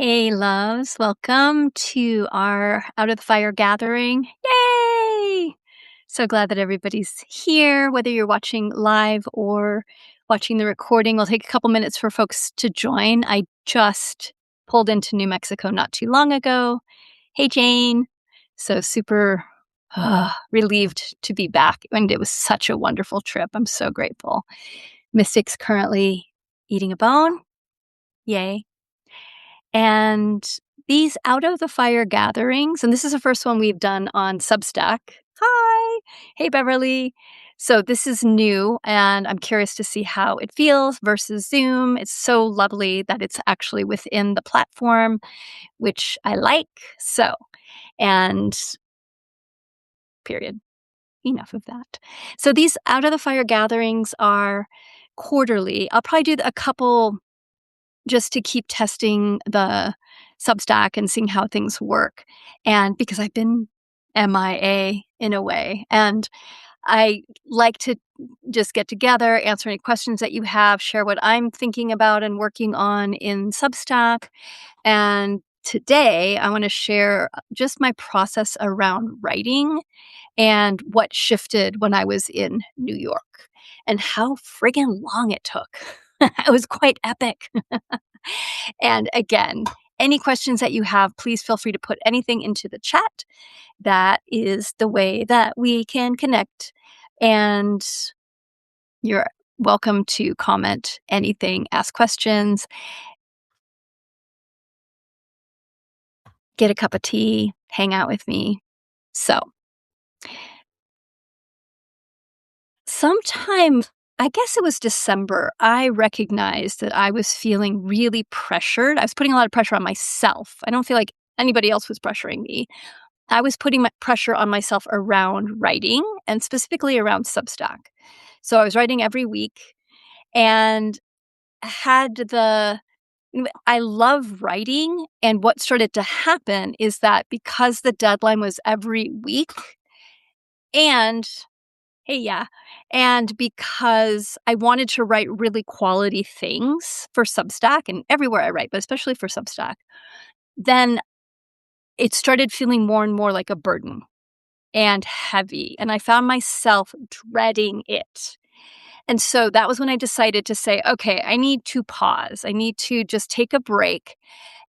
Hey, loves. Welcome to our Out of the Fire gathering. Yay! So glad that everybody's here, whether you're watching live or watching the recording. We'll take a couple minutes for folks to join. I just pulled into New Mexico not too long ago. Hey, Jane. So super relieved to be back. And it was such a wonderful trip. I'm so grateful. Mystic's currently eating a bone. Yay. And these Out of the Fire gatherings, and this is the first one we've done on Substack. Hi. Hey, Beverly. So this is new, and I'm curious to see how it feels versus Zoom. It's so lovely that it's actually within the platform, which I like. So, and period. Enough of that. So these Out of the Fire gatherings are quarterly. I'll probably do a couple just to keep testing the Substack and seeing how things work. And because I've been MIA in a way, and I like to just get together, answer any questions that you have, share what I'm thinking about and working on in Substack. And today I want to share just my process around writing and what shifted when I was in New York and how friggin' long it took. It was quite epic. And again, any questions that you have, please feel free to put anything into the chat. That is the way that we can connect. And you're welcome to comment anything, ask questions, get a cup of tea, hang out with me. So, sometime, I guess it was December, I recognized that I was feeling really pressured. I was putting a lot of pressure on myself. I don't feel like anybody else was pressuring me. I was putting my pressure on myself around writing and specifically around Substack. So I was writing every week and I love writing. And what started to happen is that because the deadline was every week and hey, yeah. And because I wanted to write really quality things for Substack and everywhere I write, but especially for Substack, then it started feeling more and more like a burden and heavy. And I found myself dreading it. And so that was when I decided to say, okay, I need to pause. I need to just take a break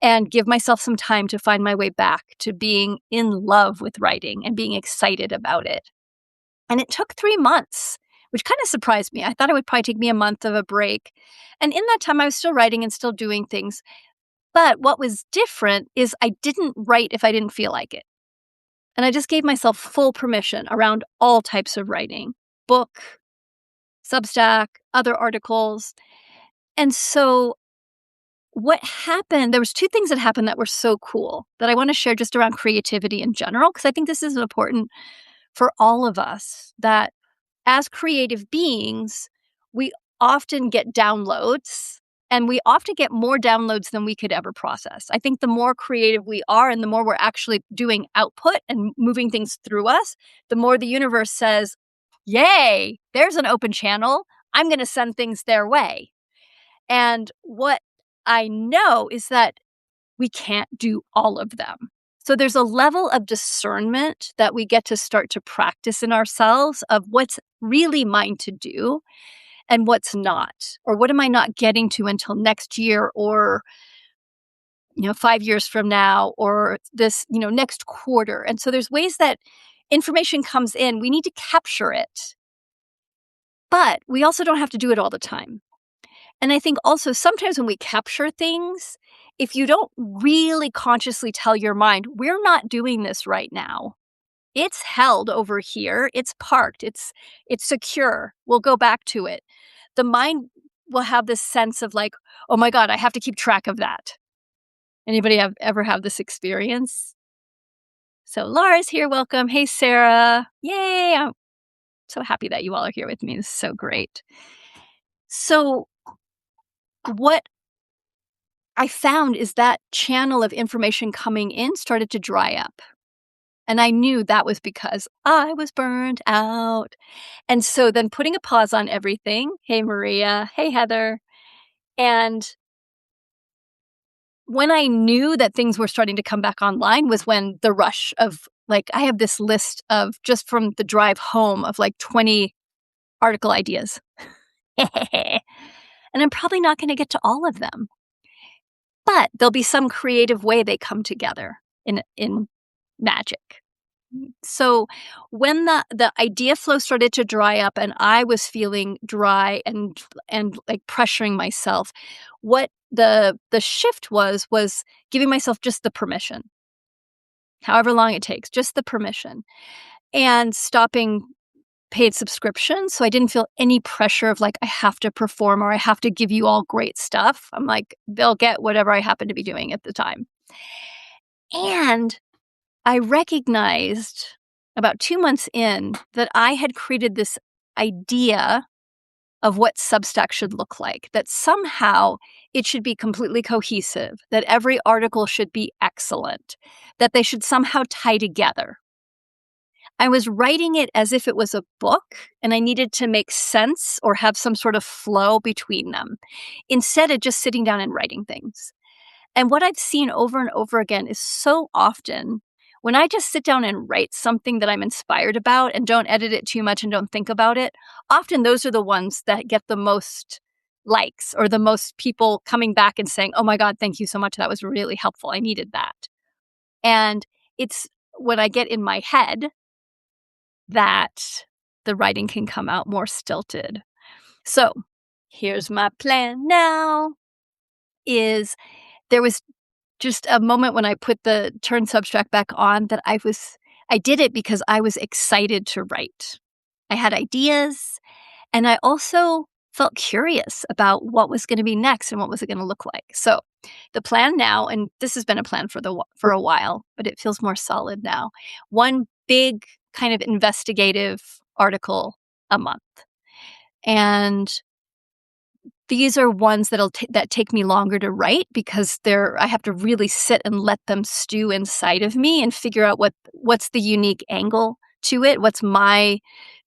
and give myself some time to find my way back to being in love with writing and being excited about it. And it took 3 months, which kind of surprised me. I thought it would probably take me a month of a break. And in that time, I was still writing and still doing things. But what was different is I didn't write if I didn't feel like it. And I just gave myself full permission around all types of writing, book, Substack, other articles. And so what happened, there was 2 things that happened that were so cool that I want to share just around creativity in general, because I think this is important for all of us, that as creative beings, we often get downloads, and we often get more downloads than we could ever process. I think the more creative we are and the more we're actually doing output and moving things through us, the more the universe says, yay, there's an open channel. I'm going to send things their way. And what I know is that we can't do all of them. So there's a level of discernment that we get to start to practice in ourselves of what's really mine to do and what's not, or what am I not getting to until next year or 5 years from now or this next quarter. And so there's ways that information comes in. We need to capture it, but we also don't have to do it all the time. And I think also sometimes when we capture things, if you don't really consciously tell your mind, we're not doing this right now. It's held over here. It's parked. It's secure. We'll go back to it. The mind will have this sense of like, oh my God, I have to keep track of that. Anybody ever have this experience? So Laura's here. Welcome. Hey, Sarah. Yay. I'm so happy that you all are here with me. This is so great. So what I found is that channel of information coming in started to dry up. And I knew that was because I was burned out. And so then putting a pause on everything. Hey, Maria. Hey, Heather. And when I knew that things were starting to come back online was when the rush of, like, I have this list of, just from the drive home, of like 20 article ideas. And I'm probably not gonna get to all of them, but there'll be some creative way they come together in magic. So when the idea flow started to dry up and I was feeling dry and like pressuring myself, what the shift was giving myself just the permission. However long it takes, just the permission. And stopping paid subscriptions, so I didn't feel any pressure of, like, I have to perform or I have to give you all great stuff. I'm like, they'll get whatever I happen to be doing at the time. And I recognized about 2 months in that I had created this idea of what Substack should look like, that somehow it should be completely cohesive, that every article should be excellent, that they should somehow tie together. I was writing it as if it was a book, and I needed to make sense or have some sort of flow between them, instead of just sitting down and writing things. And what I've seen over and over again is so often when I just sit down and write something that I'm inspired about and don't edit it too much and don't think about it, often those are the ones that get the most likes or the most people coming back and saying, "Oh my God, thank you so much. That was really helpful. I needed that." And it's when I get in my head that the writing can come out more stilted. So here's my plan now is there was just a moment when I put the turn Substack back on that I did it because I was excited to write. I had ideas, and I also felt curious about what was gonna be next and what was it gonna look like. So, the plan now, and this has been a plan for a while, but it feels more solid now. One big kind of investigative article a month. And these are ones that take me longer to write because I have to really sit and let them stew inside of me and figure out what's the unique angle to it, what's my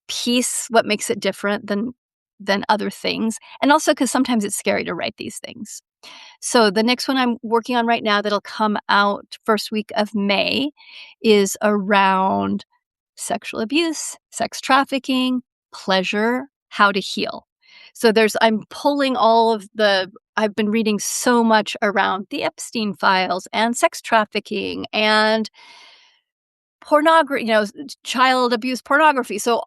piece, what makes it different than other things, and also because sometimes it's scary to write these things. So the next one I'm working on right now that'll come out first week of May is around sexual abuse, sex trafficking, pleasure, how to heal. So I'm pulling I've been reading so much around the Epstein files and sex trafficking and pornography, child abuse pornography. So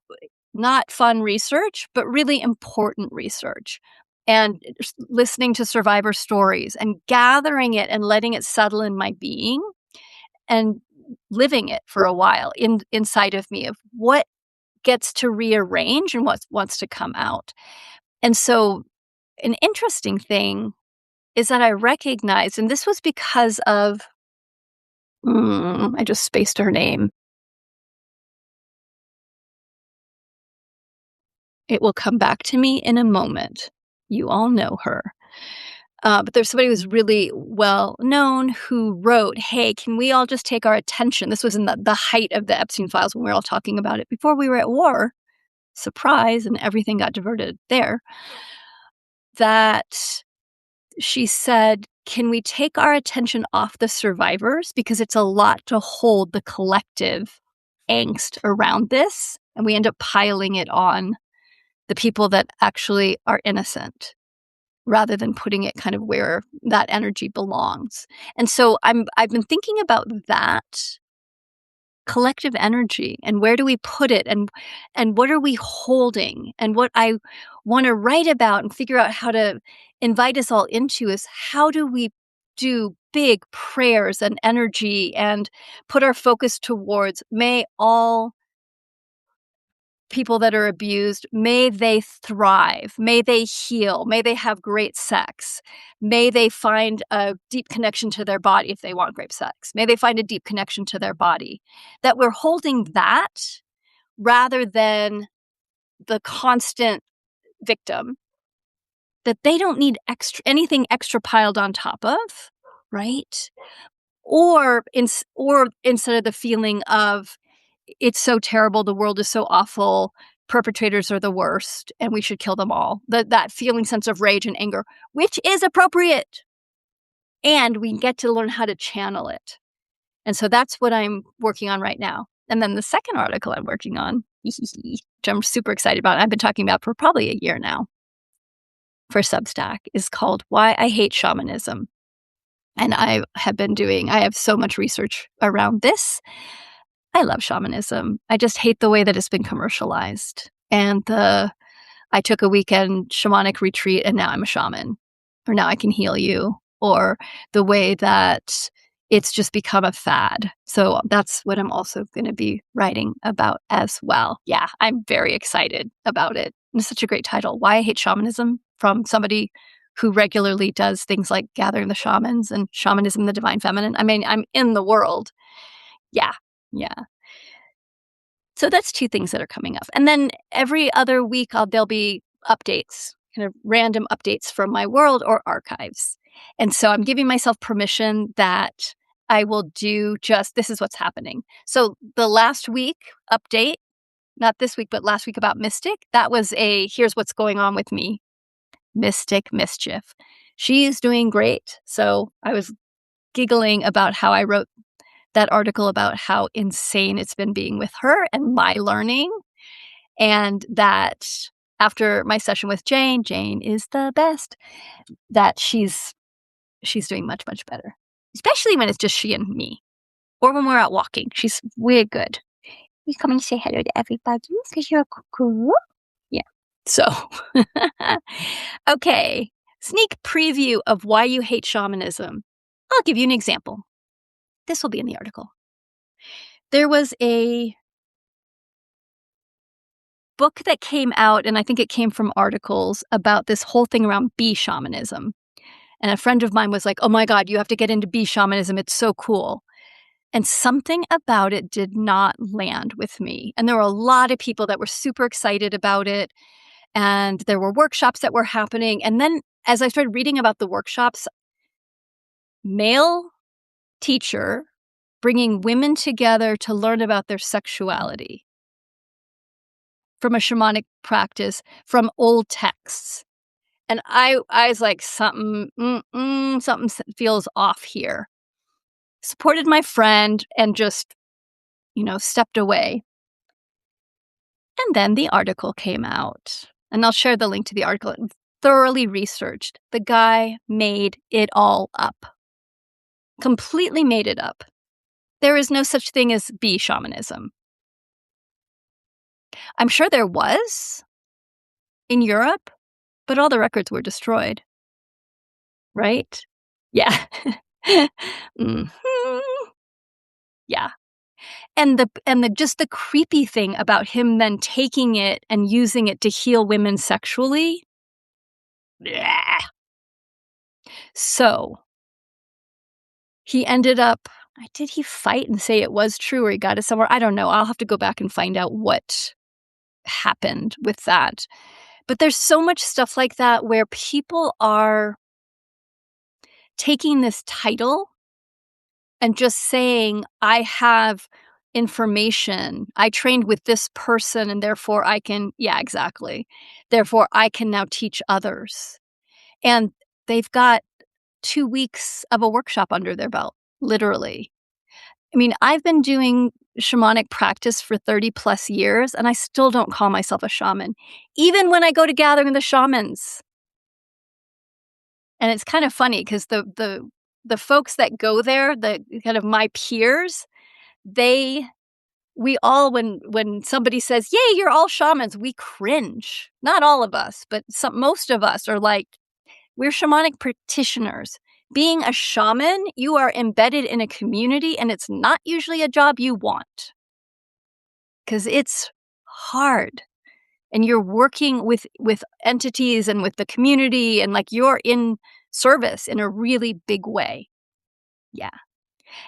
not fun research, but really important research. And listening to survivor stories and gathering it and letting it settle in my being and living it for a while inside of me of what gets to rearrange and what wants to come out. And so an interesting thing is that I recognized, and this was because of, I just spaced her name. It will come back to me in a moment. You all know her. But there's somebody who's really well known who wrote, "Hey, can we all just take our attention?" This was in the height of the Epstein files when we were all talking about it before we were at war. Surprise, and everything got diverted there. That she said, "Can we take our attention off the survivors? Because it's a lot to hold the collective angst around this, and we end up piling it on the people that actually are innocent, rather than putting it kind of where that energy belongs." And so I've been thinking about that collective energy and where do we put it and what are we holding, and what I want to write about and figure out how to invite us all into is how do we do big prayers and energy and put our focus towards may all people that are abused, may they thrive, may they heal, may they have great sex, may they find a deep connection to their body if they want great sex, may they find a deep connection to their body. That we're holding that rather than the constant victim, that they don't need anything extra piled on top of, right? Or instead of the feeling of it's so terrible, the world is so awful, perpetrators are the worst, and we should kill them all. That feeling sense of rage and anger, which is appropriate. and we get to learn how to channel it. And so that's what I'm working on right now. And then the second article I'm working on, which I'm super excited about, I've been talking about for probably a year now for Substack, is called Why I Hate Shamanism. And I have so much research around this. I love shamanism. I just hate the way that it's been commercialized. And I took a weekend shamanic retreat and now I'm a shaman, or now I can heal you, or the way that it's just become a fad. So that's what I'm also going to be writing about as well. Yeah, I'm very excited about it. And it's such a great title, Why I Hate Shamanism, from somebody who regularly does things like Gathering the Shamans and Shamanism, the Divine Feminine. I mean, I'm in the world. Yeah, yeah. So that's two things that are coming up. And then every other week, there'll be updates, kind of random updates from my world or archives. And so I'm giving myself permission that I will do this is what's happening. So the last week update, not this week, but last week about Mystic, that was here's what's going on with me. Mystic Mischief. She's doing great. So I was giggling about how I wrote that article about how insane it's been being with her and my learning. And that after my session with Jane is the best, that she's doing much, much better, especially when it's just she and me or when we're out walking. She's way good. You come and say hello to everybody because you're cool. Yeah. So, okay. Sneak preview of why you hate shamanism. I'll give you an example. This will be in the article. There was a book that came out, and I think it came from articles about this whole thing around bee shamanism. And a friend of mine was like, oh my God, you have to get into bee shamanism. It's so cool. And something about it did not land with me. And there were a lot of people that were super excited about it. And there were workshops that were happening. And then as I started reading about the workshops, male teacher bringing women together to learn about their sexuality from a shamanic practice, from old texts. And I was like, something feels off here. Supported my friend and just, stepped away. And then the article came out. And I'll share the link to the article. Thoroughly researched. The guy made it all up. Completely made it up. There is no such thing as bee shamanism. I'm sure there was in Europe, but all the records were destroyed. Right? Yeah. Mhm. Yeah. And just the creepy thing about him then taking it and using it to heal women sexually. Bleh. So he ended up, did he fight and say it was true or he got it somewhere? I don't know. I'll have to go back and find out what happened with that. But there's so much stuff like that where people are taking this title and just saying, I have information. I trained with this person and therefore I can, yeah, exactly. Therefore I can now teach others. And they've got 2 weeks of a workshop under their belt, literally. I mean, I've been doing shamanic practice for 30 plus years and I still don't call myself a shaman, even when I go to Gathering the Shamans. And it's kind of funny because the folks that go there, the kind of my peers, we all, when somebody says, yay, you're all shamans, we cringe. Not all of us, but most of us are like, we're shamanic practitioners. Being a shaman, you are embedded in a community and it's not usually a job you want. Because it's hard. And you're working with entities and with the community and like you're in service in a really big way. Yeah.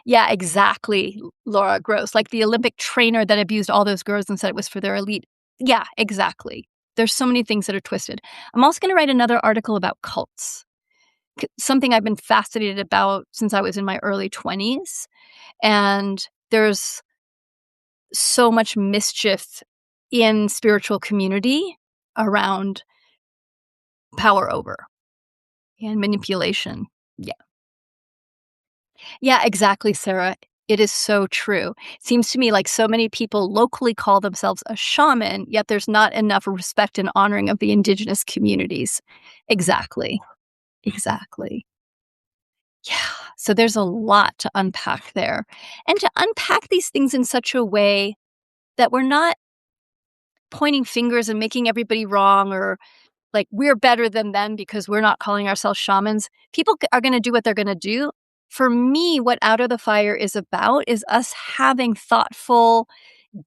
Yeah, exactly, Laura Gross. Like the Olympic trainer that abused all those girls and said it was for their elite. Yeah, exactly. There's so many things that are twisted. I'm also going to write another article about cults. Something I've been fascinated about since I was in my early 20s. And there's so much mischief in spiritual community around power over and manipulation. Yeah. Yeah, exactly, Sarah. It is so true. Seems to me like so many people locally call themselves a shaman, yet there's not enough respect and honoring of the indigenous communities. Exactly. Exactly. Yeah. So there's a lot to unpack there. And to unpack these things in such a way that we're not pointing fingers and making everybody wrong or like we're better than them because we're not calling ourselves shamans. People are going to do what they're going to do. For me, what Out of the Fire is about is us having thoughtful,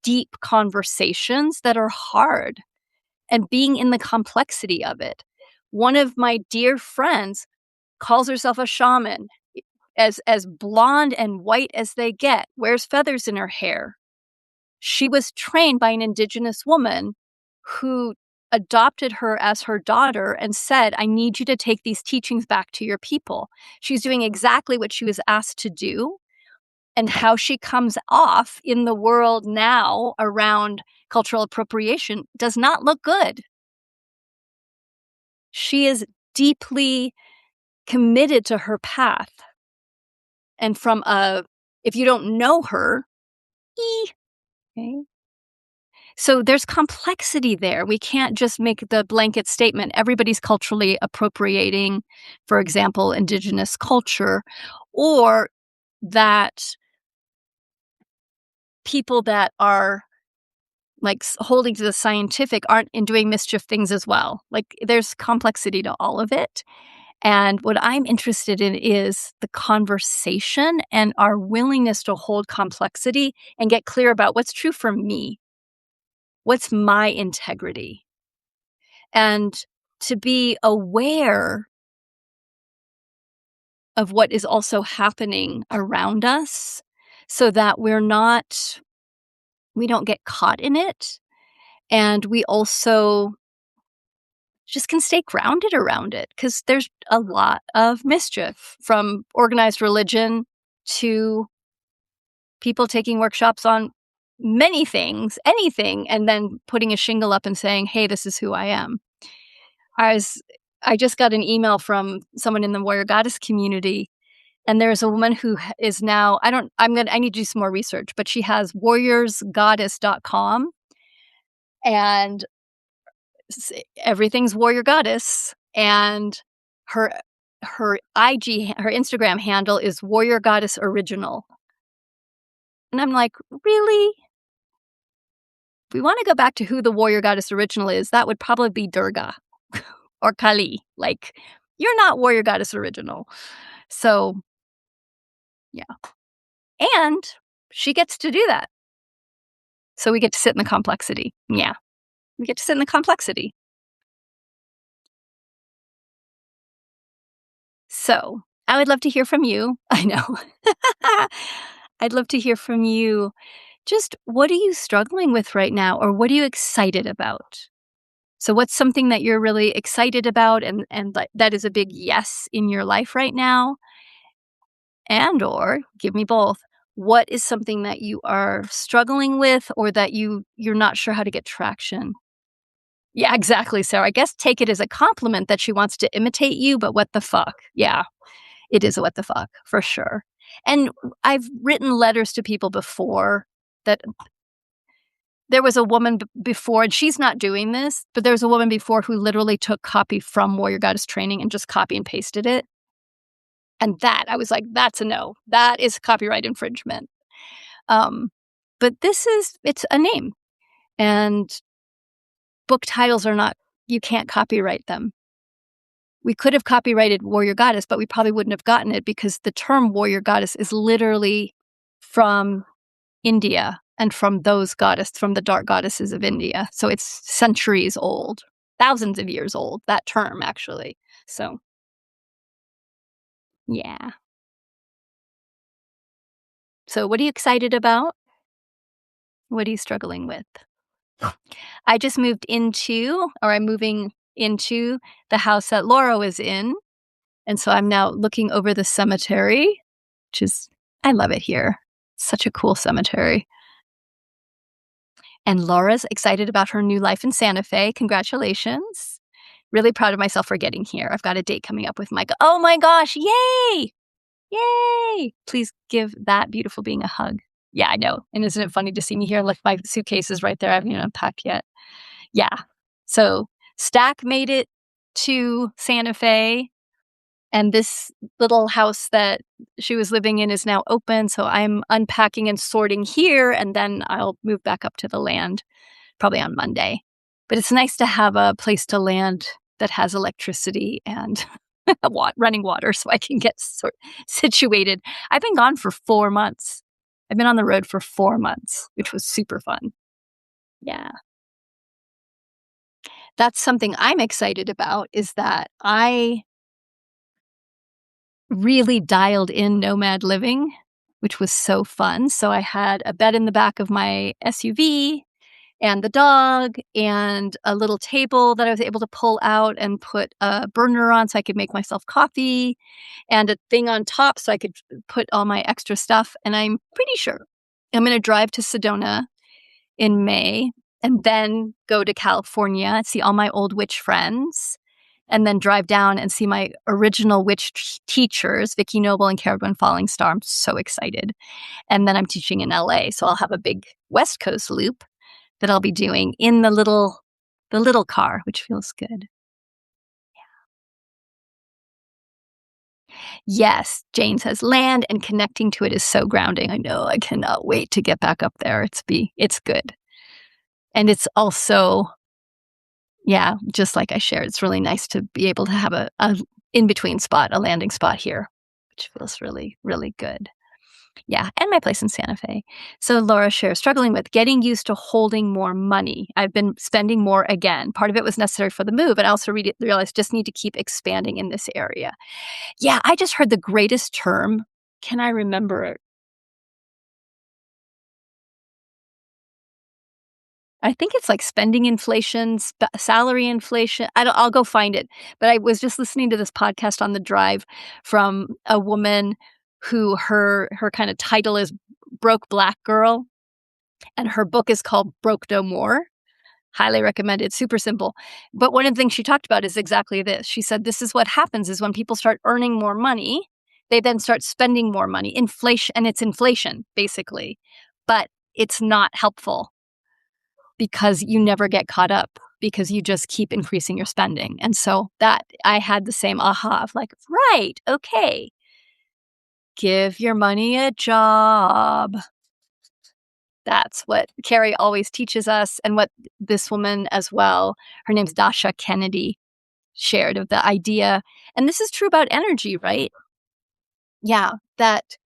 deep conversations that are hard and being in the complexity of it. One of my dear friends calls herself a shaman, as blonde and white as they get, wears feathers in her hair. She was trained by an indigenous woman who adopted her as her daughter and said, "I need you to take these teachings back to your people." She's doing exactly what she was asked to do, and how she comes off in the world now around cultural appropriation does not look good. She is deeply committed to her path, and from a if you don't know her, okay. So there's complexity there. We can't just make the blanket statement, everybody's culturally appropriating, for example, indigenous culture, or that people that are, like, holding to the scientific aren't in doing mischief things as well. Like, there's complexity to all of it, and what I'm interested in is the conversation and our willingness to hold complexity and get clear about what's true for me, what's my integrity. And to be aware of what is also happening around us so that we don't get caught in it, and we also just can stay grounded around it because there's a lot of mischief from organized religion to people taking workshops on many things, anything, and then putting a shingle up and saying, "Hey, this is who I am." I was I just got an email from someone in the warrior goddess community, and there's a woman who is now I need to do some more research, but she has warriorsgoddess.com, and everything's warrior goddess, and her her Instagram handle is warrior goddess original. And I'm like, "Really? We wanna go back to who the warrior goddess original is, that would probably be Durga or Kali. Like, you're not warrior goddess original." So, yeah. And she gets to do that. So we get to sit in the complexity. Yeah. We get to sit in the complexity. So, I would love to hear from you. I know. I'd love to hear from you. Just what are you struggling with right now, or what are you excited about? So what's something that you're really excited about and that is a big yes in your life right now? And or give me both. What is something that you are struggling with or that you're not sure how to get traction? Yeah, exactly, Sarah. I guess take it as a compliment that she wants to imitate you, but what the fuck? Yeah, it is a what the fuck for sure. And I've written letters to people before that there was a woman before, and she's not doing this, but there was a woman before who literally took copy from Warrior Goddess Training and just copy and pasted it. And that I was like, that's a no. That is copyright infringement. Um, but it's a name, and book titles are not, you can't copyright them. We could have copyrighted Warrior Goddess, but we probably wouldn't have gotten it because the term Warrior Goddess is literally from India and from the dark goddesses of India. So it's centuries old, thousands of years old, that term actually. So, yeah. So what are you excited about? What are you struggling with? I'm moving into the house that Laura was in. And so I'm now looking over the cemetery, which is, I love it here. Such a cool cemetery. And Laura's excited about her new life in Santa Fe. Congratulations. Really proud of myself for getting here. I've got a date coming up with Micah. Oh my gosh, yay! Yay! Please give that beautiful being a hug. Yeah, I know. And isn't it funny to see me here? Like, my suitcase is right there. I haven't even unpacked yet. Yeah. So, Stack made it to Santa Fe, and this little house that she was living in is now open, so I'm unpacking and sorting here, and then I'll move back up to the land probably on Monday. But it's nice to have a place to land that has electricity and running water so I can get situated. I've been gone for 4 months. I've been on the road for 4 months, which was super fun. Yeah. That's something I'm excited about is that I really dialed in nomad living, which was so fun. So I had a bed in the back of my SUV and the dog and a little table that I was able to pull out and put a burner on so I could make myself coffee and a thing on top so I could put all my extra stuff. And I'm pretty sure I'm going to drive to Sedona in May and then go to California and see all my old witch friends and then drive down and see my original witch teachers, Vicky Noble and Carolyn Falling Star. I'm so excited. And then I'm teaching in LA, so I'll have a big West Coast loop that I'll be doing in the little car, which feels good. Yes, Jane says land and connecting to it is so grounding. I know. I cannot wait to get back up there. It's good. And it's also, yeah, just like I shared, it's really nice to be able to have a in-between spot, a landing spot here, which feels really, really good. Yeah, and my place in Santa Fe. So Laura shares, struggling with getting used to holding more money. I've been spending more again. Part of it was necessary for the move, and I also realized just need to keep expanding in this area. Yeah, I just heard the greatest term. Can I remember it? I think it's like spending inflation, salary inflation. I'll go find it. But I was just listening to this podcast on the drive from a woman who her kind of title is Broke Black Girl, and her book is called Broke No More. Highly recommend it. It's super simple. But one of the things she talked about is exactly this. She said this is what happens is when people start earning more money, they then start spending more money. Inflation, and it's inflation, basically. But it's not helpful because you never get caught up because you just keep increasing your spending. And so that I had the same aha of like, right, okay, give your money a job. That's what Carrie always teaches us, and what this woman as well, her name's Dasha Kennedy, shared of the idea. And this is true about energy, right? Yeah, that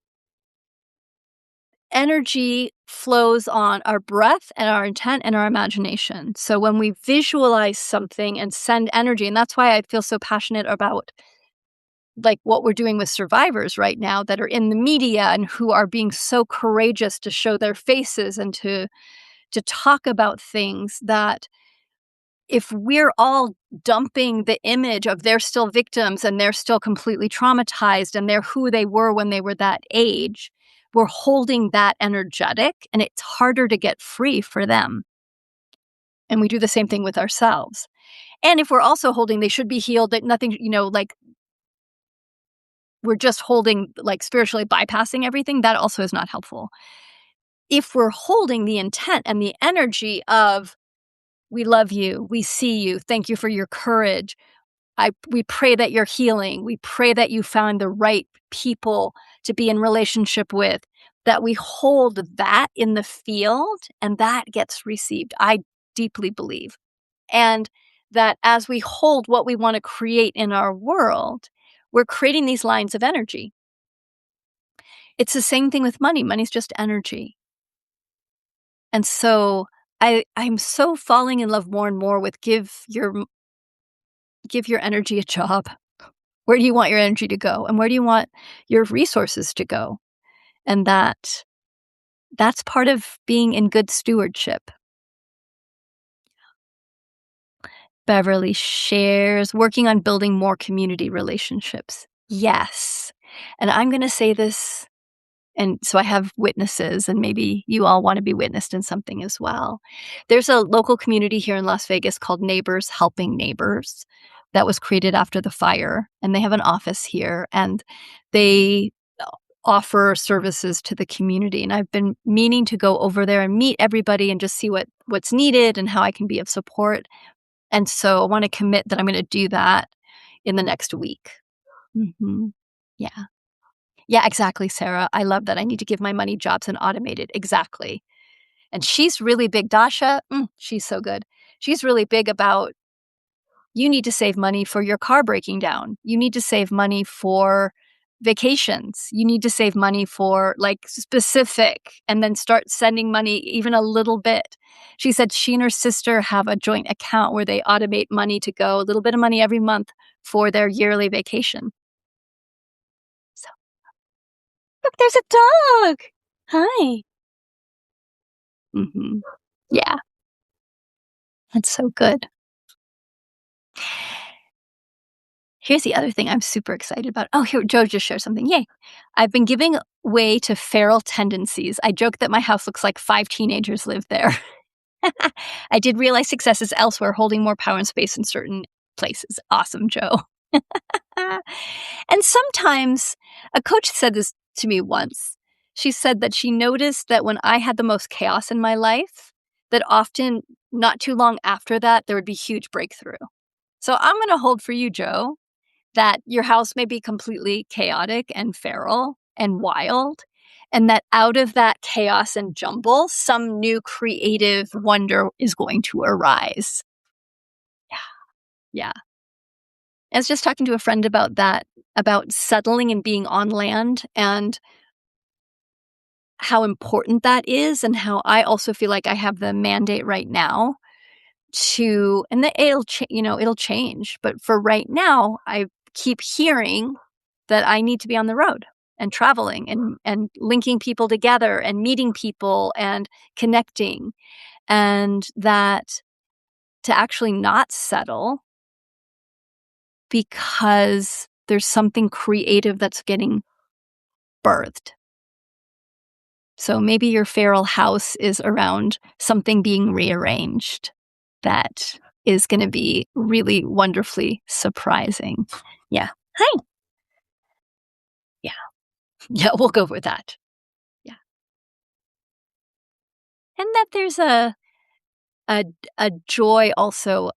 energy flows on our breath and our intent and our imagination. So when we visualize something and send energy, and that's why I feel so passionate about like what we're doing with survivors right now that are in the media and who are being so courageous to show their faces and to talk about things, that if we're all dumping the image of they're still victims and they're still completely traumatized and they're who they were when they were that age, we're holding that energetic and it's harder to get free for them. And we do the same thing with ourselves. And if we're also holding, they should be healed, that nothing, like we're just holding, like spiritually bypassing everything, that also is not helpful. If we're holding the intent and the energy of, we love you, we see you, thank you for your courage, we pray that you're healing, we pray that you found the right people to be in relationship with, that we hold that in the field and that gets received, I deeply believe. And that as we hold what we want to create in our world, we're creating these lines of energy. It's the same thing with money. Money's just energy. And so I'm so falling in love more and more with give your energy a job. Where do you want your energy to go? And where do you want your resources to go? And that's part of being in good stewardship. Beverly shares, working on building more community relationships. Yes. And I'm going to say this, and so I have witnesses, and maybe you all want to be witnessed in something as well. There's a local community here in Las Vegas called Neighbors Helping Neighbors that was created after the fire, and they have an office here, and they offer services to the community, and I've been meaning to go over there and meet everybody and just see what's needed and how I can be of support, and so I wanna commit that I'm gonna do that in the next week. Mhm. Yeah. Yeah, exactly, Sarah. I love that. I need to give my money jobs and automate it. Exactly. And she's really big. Dasha, she's so good. She's really big about you need to save money for your car breaking down. You need to save money for vacations. You need to save money for like specific and then start sending money even a little bit. She said she and her sister have a joint account where they automate money to go, a little bit of money every month for their yearly vacation. So, look, there's a dog. Hi. Yeah, that's so good. Here's the other thing I'm super excited about. Oh, here, Joe just shared something. Yay. I've been giving way to feral tendencies. I joke that my house looks like 5 teenagers live there. I did realize success is elsewhere, holding more power and space in certain places. Awesome, Joe. And sometimes a coach said this to me once. She said that she noticed that when I had the most chaos in my life, that often not too long after that, there would be huge breakthrough. So I'm going to hold for you, Joe, that your house may be completely chaotic and feral and wild, and that out of that chaos and jumble, some new creative wonder is going to arise. Yeah. Yeah. I was just talking to a friend about that, about settling and being on land and how important that is, and how I also feel like I have the mandate right now to, and that it'll change. But for right now, I keep hearing that I need to be on the road and traveling and linking people together and meeting people and connecting, and that to actually not settle because there's something creative that's getting birthed. So maybe your feral house is around something being rearranged that is going to be really wonderfully surprising. Yeah. Hi. Yeah. Yeah, we'll go with that. Yeah. And that there's a a joy also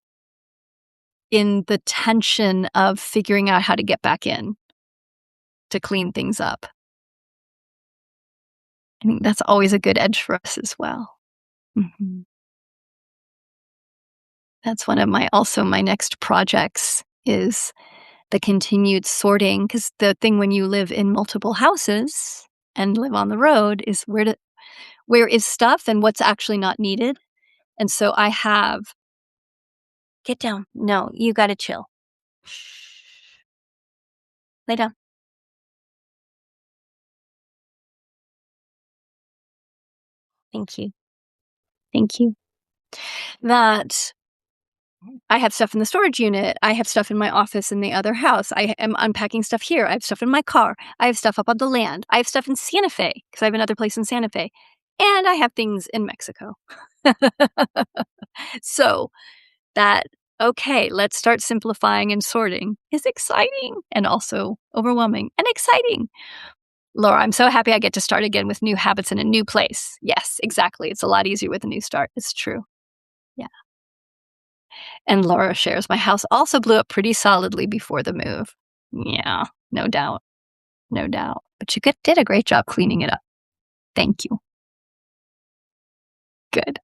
in the tension of figuring out how to get back in to clean things up. I think that's always a good edge for us as well. Mhm. That's one of my next projects is the continued sorting, because the thing when you live in multiple houses and live on the road is where is stuff and what's actually not needed. And so I have get down. No, you gotta chill. Shh. Lay down. Thank you. Thank you. That I have stuff in the storage unit. I have stuff in my office in the other house. I am unpacking stuff here. I have stuff in my car. I have stuff up on the land. I have stuff in Santa Fe because I have another place in Santa Fe. And I have things in Mexico. So that, okay, let's start simplifying and sorting is exciting and also overwhelming and exciting. Laura, I'm so happy I get to start again with new habits in a new place. Yes, exactly. It's a lot easier with a new start. It's true. Yeah. And Laura shares, my house also blew up pretty solidly before the move. Yeah, no doubt. No doubt. But you did a great job cleaning it up. Thank you. Good.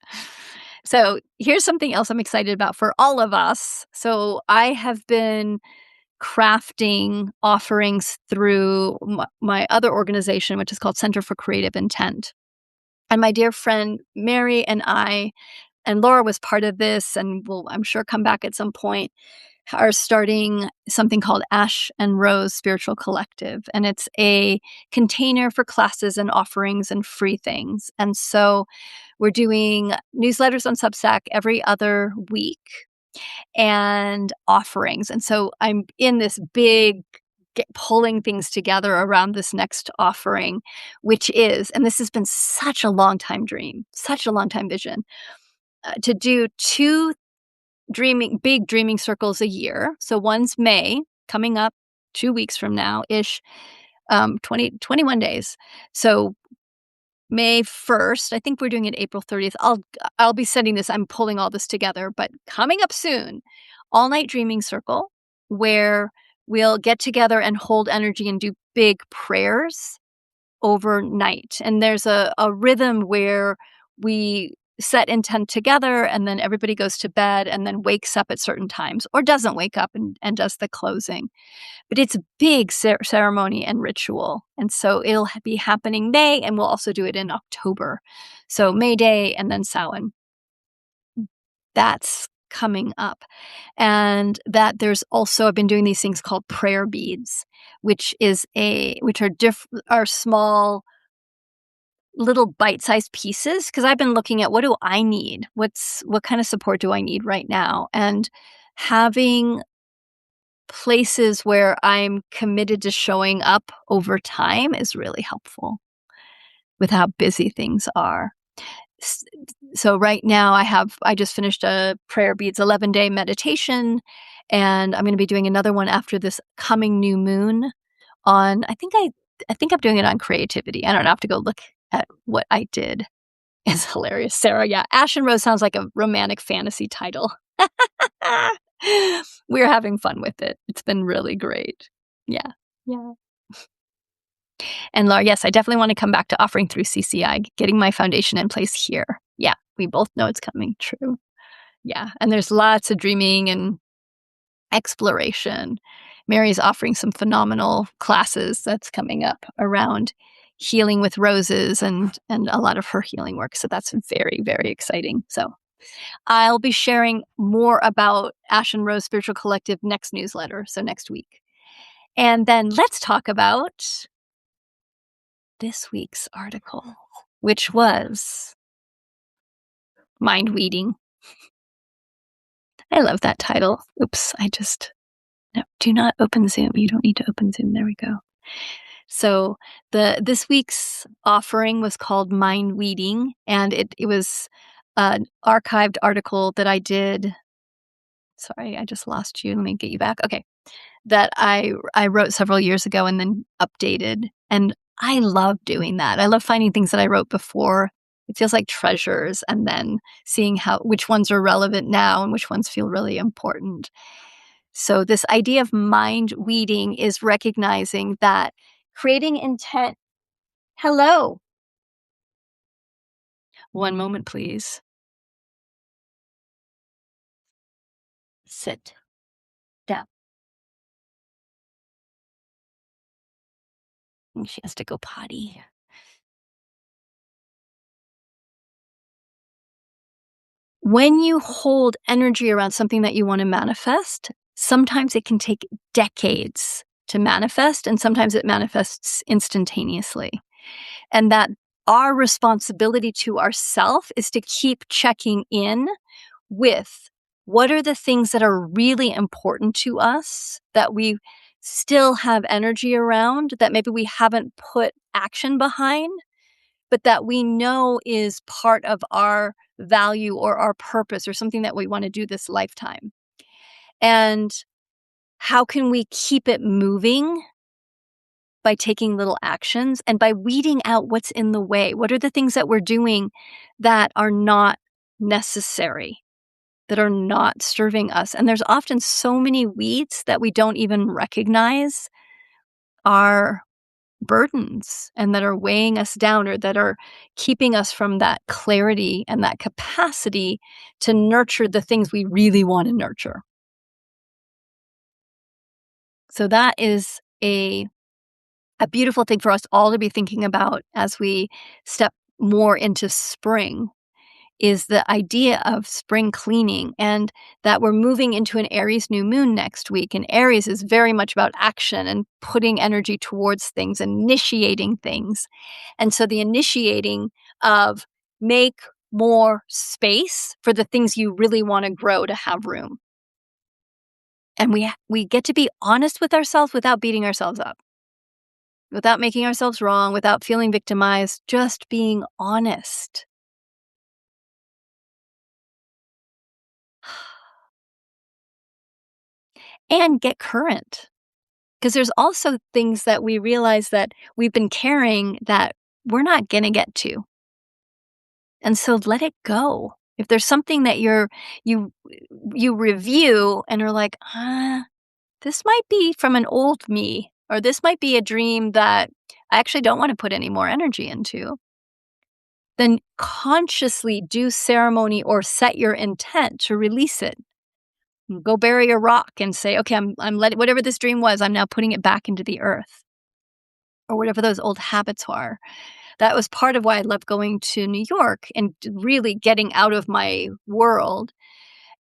So here's something else I'm excited about for all of us. So I have been crafting offerings through my other organization, which is called Center for Creative Intent. And my dear friend Mary and I, and Laura was part of this, and will, I'm sure, come back at some point, are starting something called Ash and Rose Spiritual Collective. And it's a container for classes and offerings and free things. And so we're doing newsletters on Substack every other week and offerings. And so I'm in this big pulling things together around this next offering, which is, and this has been such a long time dream, such a long time vision, to do two big dreaming circles a year. So one's May, coming up 2 weeks from now ish, 21 days. So May 1st, I think we're doing it April 30th. I'll be sending this. I'm pulling all this together, but coming up soon, all night dreaming circle where we'll get together and hold energy and do big prayers overnight. And there's a rhythm where we set intent together and then everybody goes to bed and then wakes up at certain times or doesn't wake up and does the closing. But it's a big ceremony and ritual. And so it'll be happening May, and we'll also do it in October. So May Day and then Samhain. That's coming up. And that there's also I've been doing these things called prayer beads, which are small little bite-sized pieces because I've been looking at what do I need? What kind of support do I need right now? And having places where I'm committed to showing up over time is really helpful with how busy things are. So right now I just finished a prayer beads 11-day meditation, and I'm going to be doing another one after this coming new moon on I think I'm doing it on creativity. I don't know, I have to go look at what I did. It's hilarious. Sarah, yeah. Ash and Rose sounds like a romantic fantasy title. We're having fun with it. It's been really great. Yeah. Yeah. And Laura, yes, I definitely want to come back to offering through CCI, getting my foundation in place here. Yeah, we both know it's coming true. Yeah. And there's lots of dreaming and exploration. Mary's offering some phenomenal classes that's coming up around healing with roses and a lot of her healing work. So that's very, very exciting. So I'll be sharing more about Ash and Rose Spiritual Collective next newsletter, so next week. And then let's talk about this week's article, which was Mind Weeding. I love that title. Oops, no, do not open Zoom. You don't need to open Zoom. There we go. So this week's offering was called Mind Weeding, and it was an archived article that I did. Sorry, I just lost you. Let me get you back. Okay. That I wrote several years ago and then updated. And I love doing that. I love finding things that I wrote before. It feels like treasures, and then seeing which ones are relevant now and which ones feel really important. So this idea of mind weeding is recognizing that creating intent. Hello. One moment, please. Sit down. She has to go potty. When you hold energy around something that you want to manifest, sometimes it can take decades to manifest, and sometimes it manifests instantaneously. And that our responsibility to ourself is to keep checking in with what are the things that are really important to us that we still have energy around, that maybe we haven't put action behind, but that we know is part of our value or our purpose or something that we want to do this lifetime. And how can we keep it moving? By taking little actions and by weeding out what's in the way. What are the things that we're doing that are not necessary, that are not serving us? And there's often so many weeds that we don't even recognize are burdens and that are weighing us down or that are keeping us from that clarity and that capacity to nurture the things we really want to nurture. So that is a beautiful thing for us all to be thinking about as we step more into spring, is the idea of spring cleaning, and that we're moving into an Aries new moon next week. And Aries is very much about action and putting energy towards things, initiating things. And so the initiating of make more space for the things you really want to grow to have room. And we get to be honest with ourselves without beating ourselves up, without making ourselves wrong, without feeling victimized, just being honest. And get current. 'Cause there's also things that we realize that we've been carrying that we're not gonna get to, and so let it go. If there's something that you you review and are like, this might be from an old me," or, "This might be a dream that I actually don't wanna put any more energy into," then consciously do ceremony or set your intent to release it. Go bury a rock and say, "Okay, I'm letting whatever this dream was, I'm now putting it back into the earth," or whatever those old habits are. That was part of why I love going to New York and really getting out of my world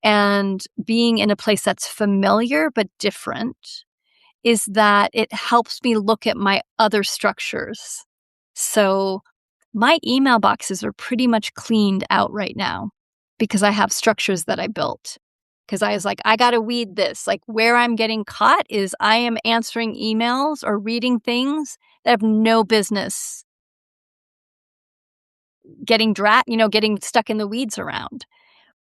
and being in a place that's familiar but different, is that it helps me look at my other structures. So, my email boxes are pretty much cleaned out right now because I have structures that I built. Because I was like, "I gotta weed this." Like, where I'm getting caught is I am answering emails or reading things that have no business getting stuck in the weeds around.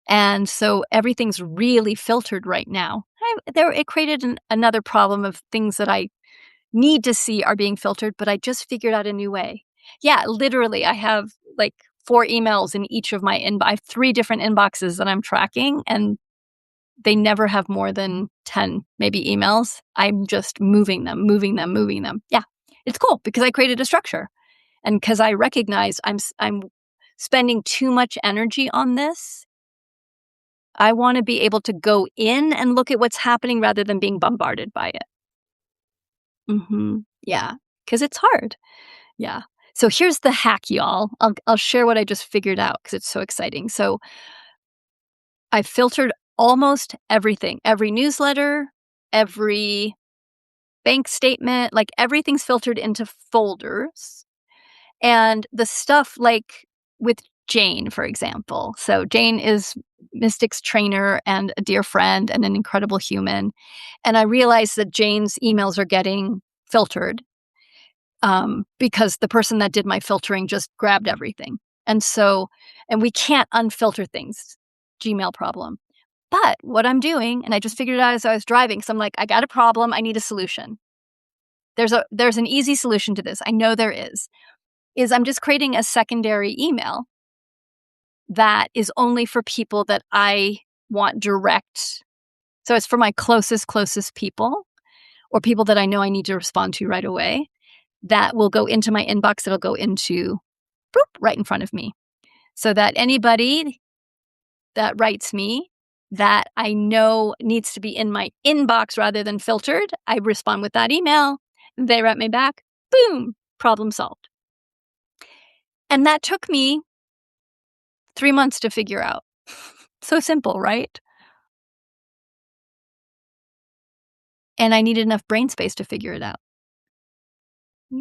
And so everything's really filtered right now. It created another problem of things that I need to see are being filtered, but I just figured out a new way. Yeah, literally, I have, like, 4 emails in each of my I have 3 different inboxes that I'm tracking, and they never have more than 10, maybe, emails. I'm just moving them, moving them, moving them. Yeah, it's cool because I created a structure, and because I recognize I'm spending too much energy on this. I wanna be able to go in and look at what's happening rather than being bombarded by it. Mhm. Yeah, because it's hard. Yeah. So here's the hack, y'all. I'll share what I just figured out because it's so exciting. So I filtered almost everything, every newsletter, every bank statement, like, everything's filtered into folders. And the stuff, like, with Jane, for example. So Jane is Mystic's trainer and a dear friend and an incredible human. And I realized that Jane's emails are getting filtered, because the person that did my filtering just grabbed everything. And we can't unfilter things. Gmail problem. But what I'm doing, and I just figured it out as I was driving, so I'm like, I got a problem, I need a solution. There's an easy solution to this. I know there is I'm just creating a secondary email that is only for people that I want direct. So it's for my closest people or people that I know I need to respond to right away. That will go into my inbox. It'll go into boop, right in front of me. So that anybody that writes me that I know needs to be in my inbox rather than filtered, I respond with that email. They write me back. Boom, problem solved. And that took me 3 months to figure out. So simple, right? And I needed enough brain space to figure it out.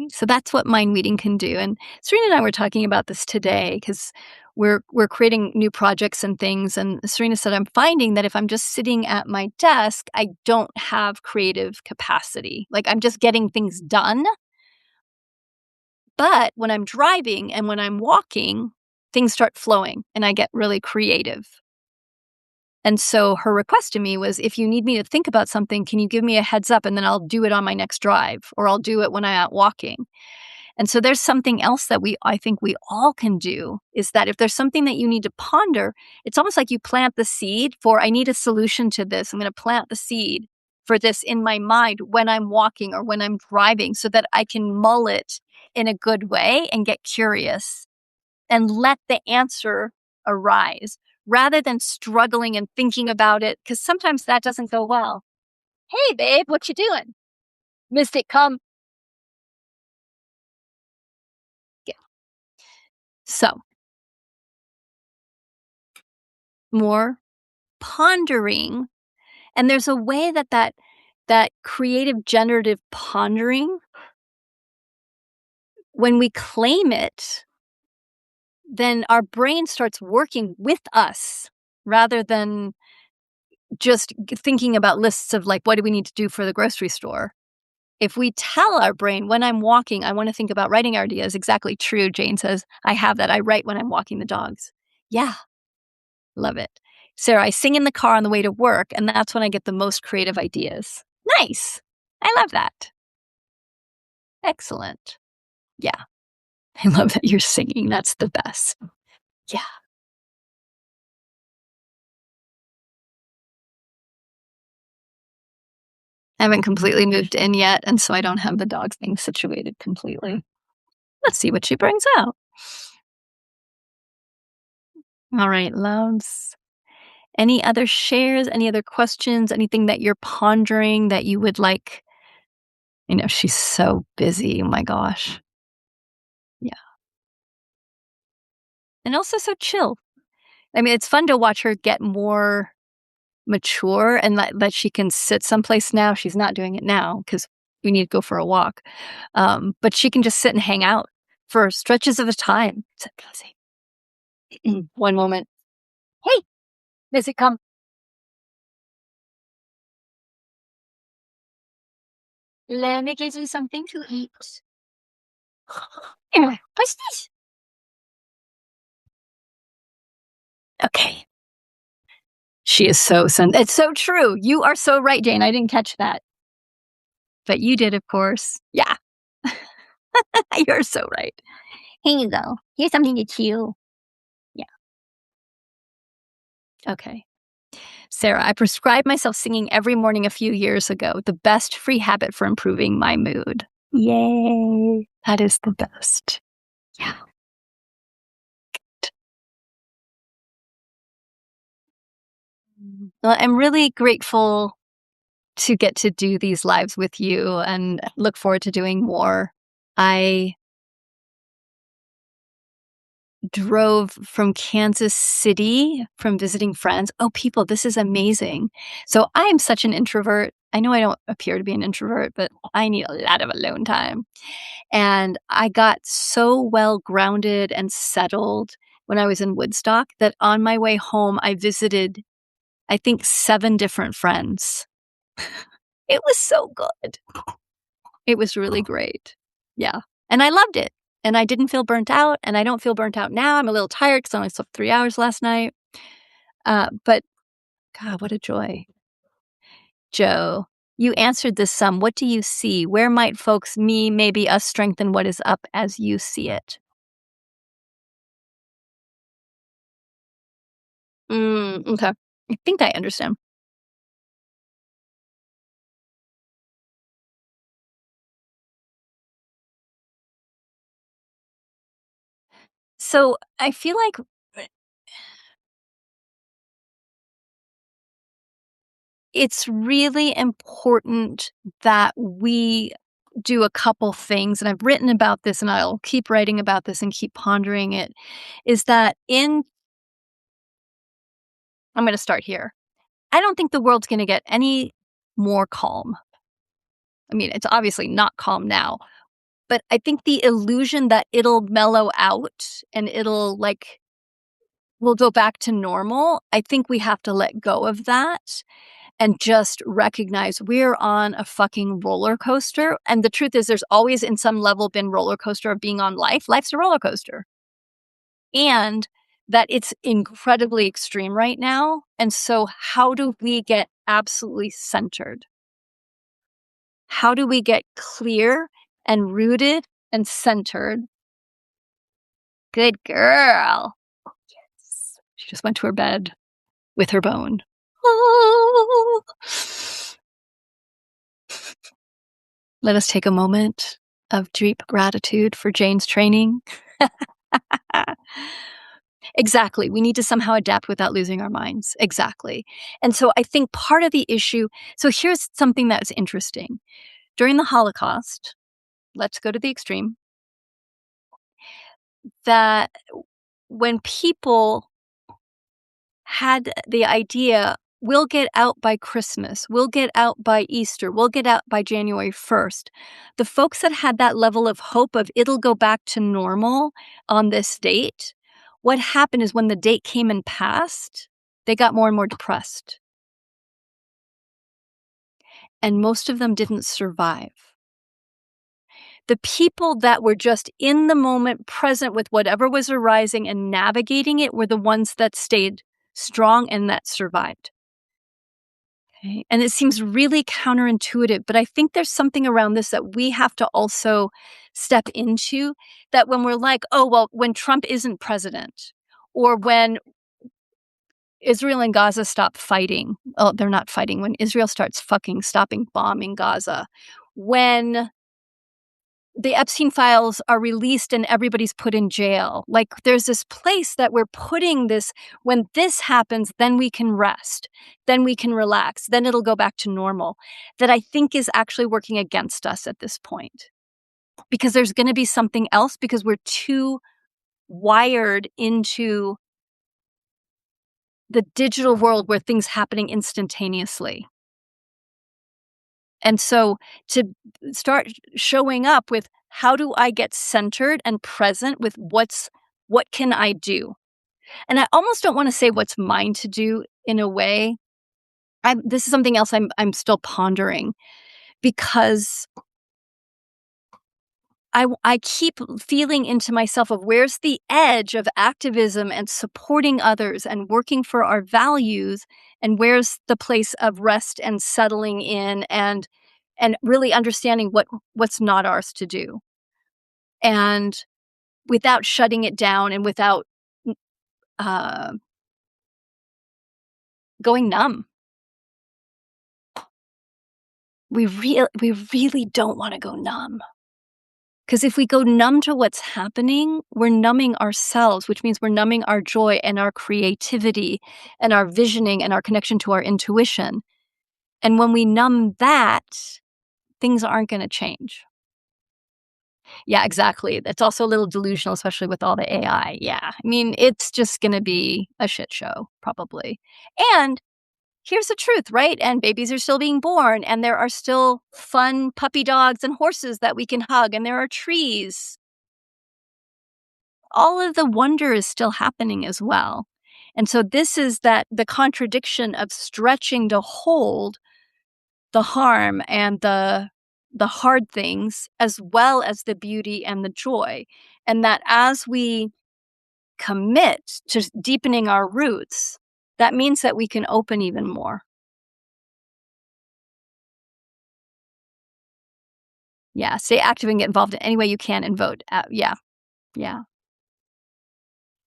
So that's what mind reading can do. And Serena and I were talking about this today because we're creating new projects and things. And Serena said, I'm finding that if I'm just sitting at my desk, I don't have creative capacity. Like, I'm just getting things done. But when I'm driving and when I'm walking, things start flowing and I get really creative. And so her request to me was, if you need me to think about something, can you give me a heads up and then I'll do it on my next drive, or I'll do it when I'm out walking. And so there's something else that I think we all can do, is that if there's something that you need to ponder, it's almost like you plant the seed for, I need a solution to this. I'm going to plant the seed for this in my mind when I'm walking or when I'm driving so that I can mull it in a good way and get curious and let the answer arise rather than struggling and thinking about it, because sometimes that doesn't go well. Hey, babe, what you doing? Mystic, come. Yeah. So, more pondering. And there's a way that creative generative pondering, when we claim it, then our brain starts working with us rather than just thinking about lists of, like, what do we need to do for the grocery store. If we tell our brain, when I'm walking, I want to think about writing ideas, exactly true. Jane says, I have that. I write when I'm walking the dogs. Yeah, love it. Sarah, I sing in the car on the way to work, and that's when I get the most creative ideas. Nice. I love that. Excellent. Yeah. I love that you're singing. That's the best. Yeah. I haven't completely moved in yet, and so I don't have the dog thing situated completely. Let's see what she brings out. All right, loves. Any other shares? Any other questions? Anything that you're pondering that you would like? She's so busy. Oh my gosh. Yeah. And also so chill. I mean, it's fun to watch her get more mature and that she can sit someplace now. She's not doing it now because we need to go for a walk. But she can just sit and hang out for stretches of a time. One moment. Hey, Missy, come. Let me give you something to eat. Here, what's this? Okay. She is so it's so true. You are so right, Jane. I didn't catch that. But you did, of course. Yeah. You're so right. Here you go. Here's something to chew. Yeah. Okay. Sarah, I prescribed myself singing every morning a few years ago. The best free habit for improving my mood. Yay. That is the best. Yeah. Well, I'm really grateful to get to do these lives with you and look forward to doing more. I drove from Kansas City from visiting friends. Oh, people, this is amazing. So I am such an introvert. I know I don't appear to be an introvert, but I need a lot of alone time. And I got so well grounded and settled when I was in Woodstock that on my way home, I visited, I think, 7 different friends. It was so good. It was really great. Yeah. And I loved it. And I didn't feel burnt out. And I don't feel burnt out now. I'm a little tired because I only slept 3 hours last night. But God, what a joy. Joe, you answered this some. What do you see? Where might folks, me, maybe us, strengthen what is up as you see it? Okay. I think I understand. So I feel like it's really important that we do a couple things, and I've written about this and I'll keep writing about this and keep pondering it, is that I'm going to start here. I don't think the world's going to get any more calm. I mean, it's obviously not calm now, but I think the illusion that it'll mellow out and we'll go back to normal. I think we have to let go of that and just recognize we're on a fucking roller coaster. And the truth is, there's always in some level been roller coaster of being on life. Life's a roller coaster. And that it's incredibly extreme right now. And so how do we get absolutely centered? How do we get clear and rooted and centered? Good girl. Yes. She just went to her bed with her bone. Oh. Let us take a moment of deep gratitude for Jane's training. Exactly. We need to somehow adapt without losing our minds. Exactly. And so I think part of the issue, so here's something that's interesting. During the Holocaust, let's go to the extreme, that when people had the idea, we'll get out by Christmas, we'll get out by Easter, we'll get out by January 1st. The folks that had that level of hope of it'll go back to normal on this date, what happened is when the date came and passed, they got more and more depressed. And most of them didn't survive. The people that were just in the moment, present with whatever was arising and navigating it were the ones that stayed strong and that survived. Okay, and it seems really counterintuitive, but I think there's something around this that we have to also step into, that when we're like, "Oh, well, when Trump isn't president, or when Israel and Gaza stop fighting." Oh, they're not fighting. When Israel starts fucking stopping bombing Gaza, when the Epstein files are released and everybody's put in jail. Like, there's this place that we're putting this, when this happens, then we can rest, then we can relax, then it'll go back to normal, that I think is actually working against us at this point. Because there's gonna be something else, because we're too wired into the digital world where things happening instantaneously. And so to start showing up with, how do I get centered and present with what can I do? And I almost don't want to say what's mine to do in a way. This is something else I'm still pondering, because I keep feeling into myself of, where's the edge of activism and supporting others and working for our values, and where's the place of rest and settling in, and really understanding what's not ours to do, and without shutting it down, and without uh, going numb. We really don't want to go numb. Because if we go numb to what's happening, we're numbing ourselves, which means we're numbing our joy and our creativity and our visioning and our connection to our intuition. And when we numb that, things aren't going to change. Yeah, exactly. It's also a little delusional, especially with all the AI. Yeah. I mean, it's just going to be a shit show, probably. And here's the truth, right? And babies are still being born, and there are still fun puppy dogs and horses that we can hug, and there are trees. All of the wonder is still happening as well. And so this is that the contradiction of stretching to hold the harm and the hard things, as well as the beauty and the joy. And that as we commit to deepening our roots, that means that we can open even more. Yeah, stay active and get involved in any way you can, and vote. Yeah, yeah.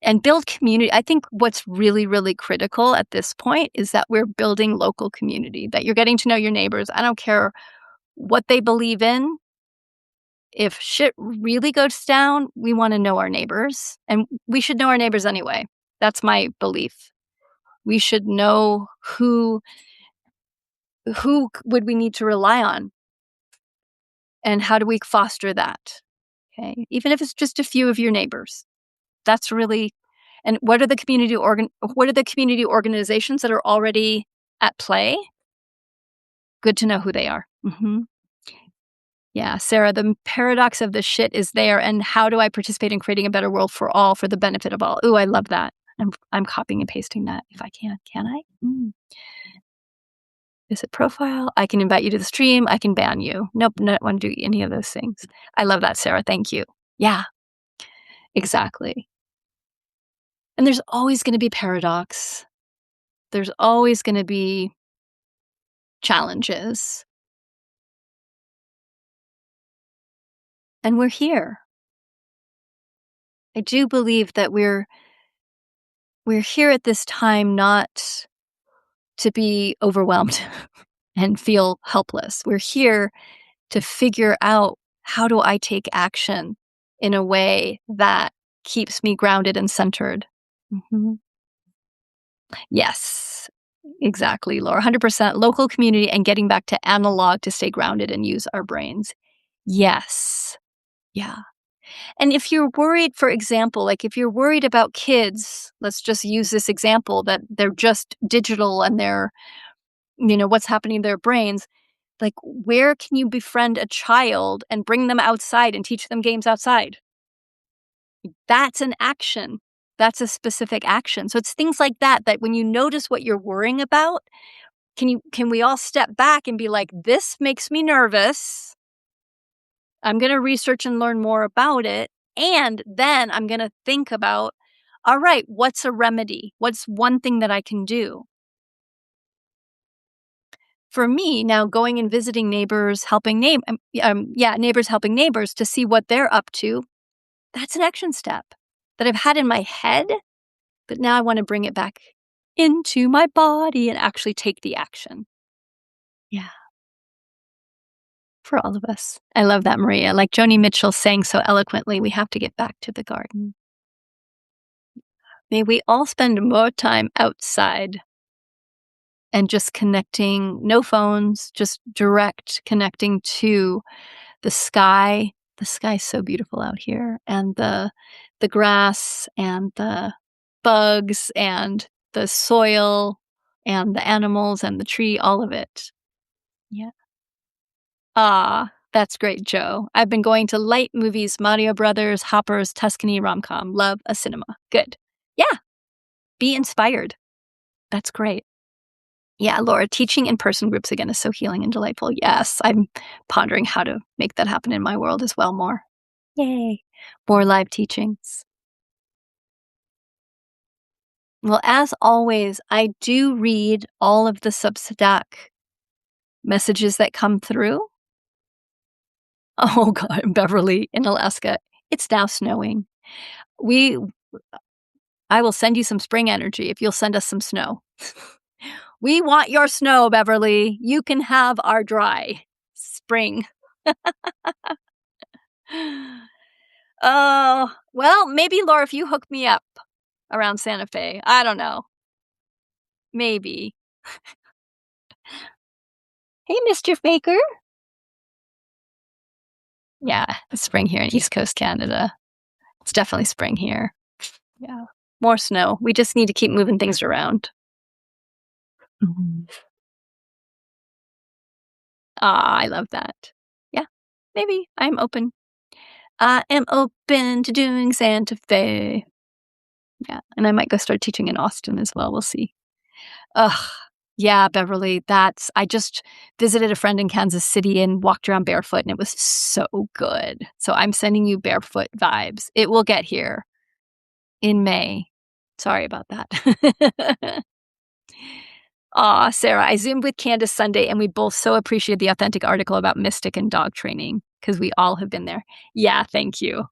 And build community. I think what's really, really critical at this point is that we're building local community, that you're getting to know your neighbors. I don't care what they believe in. If shit really goes down, we wanna know our neighbors, and we should know our neighbors anyway. That's my belief. We should know who would we need to rely on, and how do we foster that, okay? Even if it's just a few of your neighbors. That's really. And what are the community organizations that are already at play? Good to know who they are. Mhm. Yeah, Sarah, the paradox of the shit is there, and how do I participate in creating a better world for all, for the benefit of all? Ooh, I love that. I'm copying and pasting that if I can. Can I? Visit profile. I can invite you to the stream. I can ban you. Nope, not want to do any of those things. I love that, Sarah. Thank you. Yeah, exactly. And there's always gonna be paradox. There's always gonna be challenges, and we're here. I do believe that we're here at this time not to be overwhelmed and feel helpless. We're here to figure out, how do I take action in a way that keeps me grounded and centered? Mhm. Yes, exactly, Laura. 100% local community and getting back to analog to stay grounded and use our brains. Yes. Yeah. And if you're worried, for example, like if you're worried about kids, let's just use this example, that they're just digital and what's happening in their brains. Like, where can you befriend a child and bring them outside and teach them games outside? That's an action. That's a specific action. So it's things like that, that when you notice what you're worrying about, can we all step back and be like, this makes me nervous. I'm going to research and learn more about it. And then I'm going to think about, all right, what's a remedy? What's one thing that I can do? for me, now going and visiting neighbors, neighbors helping neighbors to see what they're up to, that's an action step that I've had in my head, but now I wanna bring it back into my body and actually take the action. Yeah, for all of us. I love that, Maria. Like Joni Mitchell sang so eloquently, we have to get back to the garden. May we all spend more time outside and just connecting, no phones, just direct connecting to the sky. The sky's so beautiful out here, and the grass and the bugs and the soil and the animals and the tree, all of it. Yeah. Ah, that's great, Joe. I've been going to light movies, Mario Brothers, Hoppers, Tuscany, rom-com. Love a cinema. Good. Yeah, be inspired. That's great. Yeah, Laura, teaching in-person groups again is so healing and delightful. Yes, I'm pondering how to make that happen in my world as well more. Yay. More live teachings. Well, as always, I do read all of the Substack messages that come through. Oh god, Beverly in Alaska, it's now snowing. We I will send you some spring energy if you'll send us some snow. We want your snow, Beverly. You can have our dry spring. Oh, well, maybe, Laura, if you hook me up around Santa Fe. I don't know. Maybe. Hey, Mischief Maker. Yeah, it's spring here in East Coast Canada. It's definitely spring here. Yeah. More snow. We just need to keep moving things around. Mhm. Ah, I love that. Yeah, maybe. I'm open. I am open to doing Santa Fe. Yeah, and I might go start teaching in Austin as well. We'll see. Ugh. Yeah, Beverly, that's I just visited a friend in Kansas City and walked around barefoot, and it was so good. So I'm sending you barefoot vibes. It will get here in May. Sorry about that. Aw, Sarah, I Zoomed with Candace Sunday, and we both so appreciated the authentic article about Mystic and dog training because we all have been there. Yeah, thank you.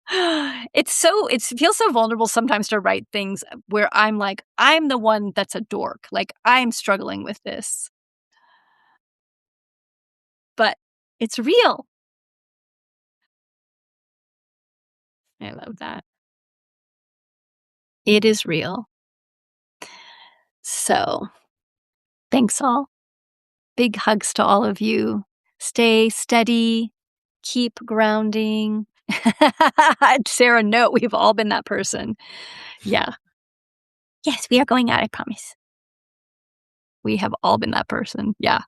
It feels so vulnerable sometimes to write things where I'm like, I'm the one that's a dork. Like, I'm struggling with this, but it's real. I love that. It is real. So, thanks all. Big hugs to all of you. Stay steady, keep grounding. Sarah, no, we've all been that person. Yeah. Yes, we are going out, I promise. We have all been that person. Yeah.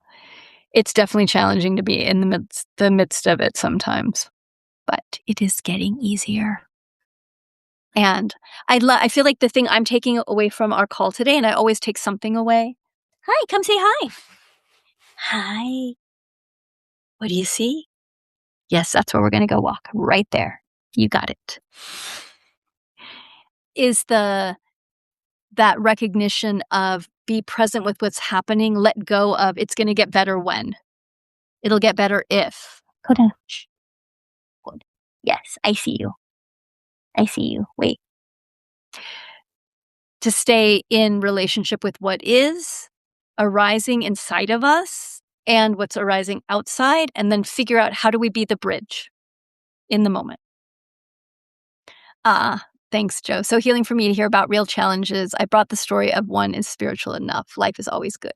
It's definitely challenging to be in the midst of it sometimes, but it is getting easier. And I feel like the thing I'm taking away from our call today, and I always take something away. Hi, come say hi. Hi. What do you see? Yes, that's where we're gonna go walk, right there. You got it. Is that recognition of be present with what's happening, let go of it's gonna get better when. It'll get better if. Go down. Shh. Good. Yes, I see you. I see you. Wait. To stay in relationship with what is arising inside of us and what's arising outside, and then figure out how do we be the bridge in the moment. Ah, thanks, Joe. So healing for me to hear about real challenges. I brought the story of one is spiritual enough. Life is always good.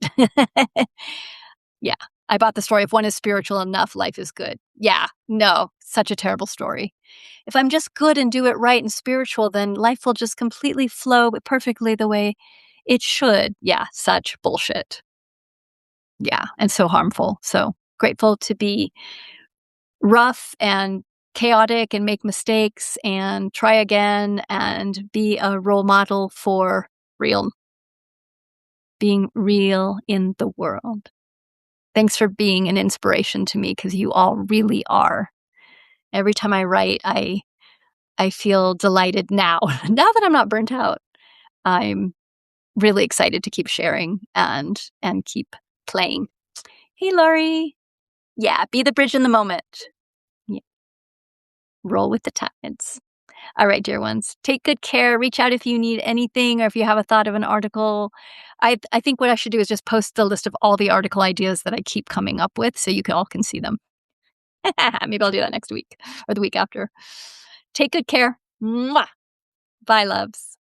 Yeah. I bought the story of one is spiritual enough, life is good. Yeah. No, such a terrible story. If I'm just good and do it right and spiritual, then life will just completely flow perfectly the way it should. Yeah, such bullshit. Yeah, and so harmful. So grateful to be rough and chaotic and make mistakes and try again and be a role model for real, being real in the world. Thanks for being an inspiration to me because you all really are. Every time I write, I feel delighted now. Now that I'm not burnt out, I'm really excited to keep sharing and keep playing. Hey, Lori. Yeah, be the bridge in the moment. Yeah, roll with the tides. All right, dear ones, take good care. Reach out if you need anything or if you have a thought of an article. I think what I should do is just post the list of all the article ideas that I keep coming up with so you all can see them. Maybe I'll do that next week or the week after. Take good care. Mwah. Bye, loves.